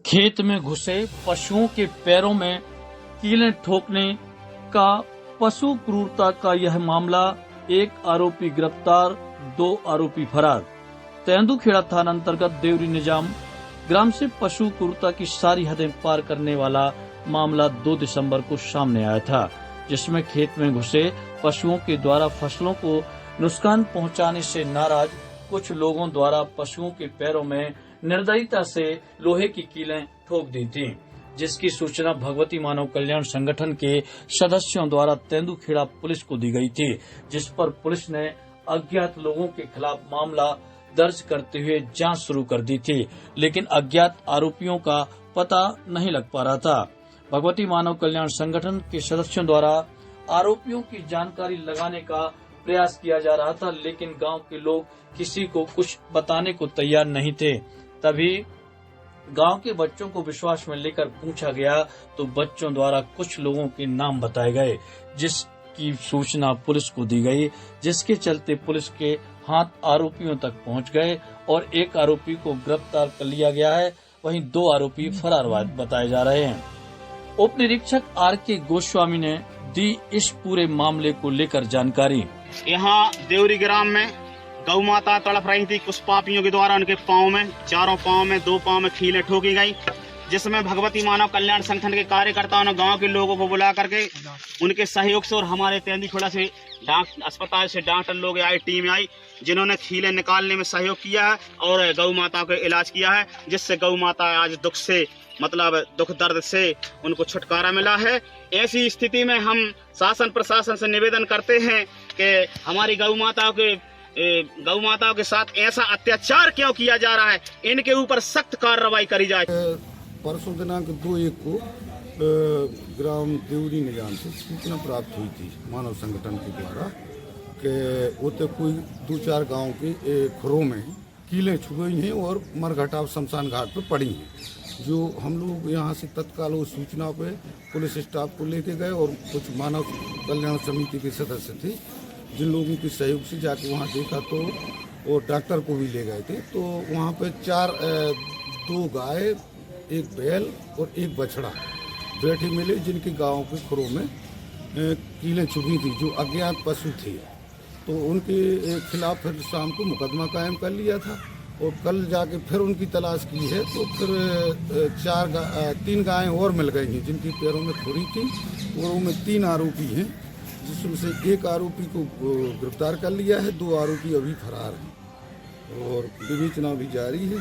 खेत में घुसे पशुओं के पैरों में कीलें ठोकने का पशु क्रूरता का यह मामला। एक आरोपी गिरफ्तार, 2 आरोपी फरार। तेंदुखेड़ा थाना अंतर्गत देवरी निजाम ग्राम से पशु क्रूरता की सारी हदें पार करने वाला मामला 2 दिसंबर को सामने आया था, जिसमें खेत में घुसे पशुओं के द्वारा फसलों को नुकसान पहुंचाने से नाराज कुछ लोगों द्वारा पशुओं के पैरों में निर्दयता से लोहे की कीलें ठोक दी थीं, जिसकी सूचना भगवती मानव कल्याण संगठन के सदस्यों द्वारा तेंदुखेड़ा पुलिस को दी गई थी, जिस पर पुलिस ने अज्ञात लोगों के खिलाफ मामला दर्ज करते हुए जांच शुरू कर दी थी, लेकिन अज्ञात आरोपियों का पता नहीं लग पा रहा था। भगवती मानव कल्याण संगठन के सदस्यों द्वारा आरोपियों की जानकारी लगाने का प्रयास किया जा रहा था, लेकिन गांव के लोग किसी को कुछ बताने को तैयार नहीं थे। तभी गांव के बच्चों को विश्वास में लेकर पूछा गया तो बच्चों द्वारा कुछ लोगों के नाम बताए गए, जिसकी सूचना पुलिस को दी गई, जिसके चलते पुलिस के हाथ आरोपियों तक पहुंच गए और एक आरोपी को गिरफ्तार कर लिया गया है, वहीं 2 आरोपी फरार बताए जा रहे हैं। उप निरीक्षक R.K. गोस्वामी ने दी इस पूरे मामले को लेकर जानकारी। यहाँ देवरी ग्राम में गौ माता तड़प रही थी। कुछ पापियों के द्वारा उनके पाँव में, चारों पाँव में, 2 पाँव में कीलें ठोकी गई, जिसमें भगवती मानव कल्याण संगठन के कार्यकर्ताओं ने गांव के लोगों को बुला करके उनके सहयोग से और हमारे तेंदुखेड़ा से अस्पताल से डॉक्टर लोग आई, टीम आई, जिन्होंने कीलें निकालने में सहयोग किया है और गौ माता का इलाज किया है, जिससे गौ माता आज दुख दर्द से उनको छुटकारा मिला है। ऐसी स्थिति में हम शासन प्रशासन से निवेदन करते हैं कि हमारी गौ माताओं के साथ ऐसा अत्याचार क्यों किया जा रहा है, इनके ऊपर सख्त कार्रवाई करी जाए। परसों दिनांक 2/1 को ग्राम देवरी निजाम से सूचना प्राप्त हुई थी मानव संगठन के द्वारा कि उते कोई 2-4 गांव के खुरों में कीलें छू गई हैं और मरघटाव शमशान घाट पर पड़ी हैं। जो हम लोग यहाँ से तत्काल उस सूचना पे पुलिस स्टाफ को लेके गए और कुछ मानव कल्याण समिति के सदस्य थे, जिन लोगों के सहयोग से जाके वहाँ देखा तो वो डॉक्टर को भी ले गए थे। तो वहाँ पे 2 गाय, 1 बैल और 1 बछड़ा बैठे मिले, जिनके गाँव के खुरों में कीलें चुभी थी, जो अज्ञात पशु थे। तो उनके खिलाफ फिर शाम को मुकदमा कायम कर लिया था और कल जाके फिर उनकी तलाश की है। तो फिर 3 गायें और मिल गई हैं, जिनकी पैरों में खुरी थी, और उनमें 3 आरोपी हैं, जिसमें से 1 आरोपी को गिरफ्तार कर लिया है, 2 आरोपी अभी फरार हैं और विवेचना भी जारी है।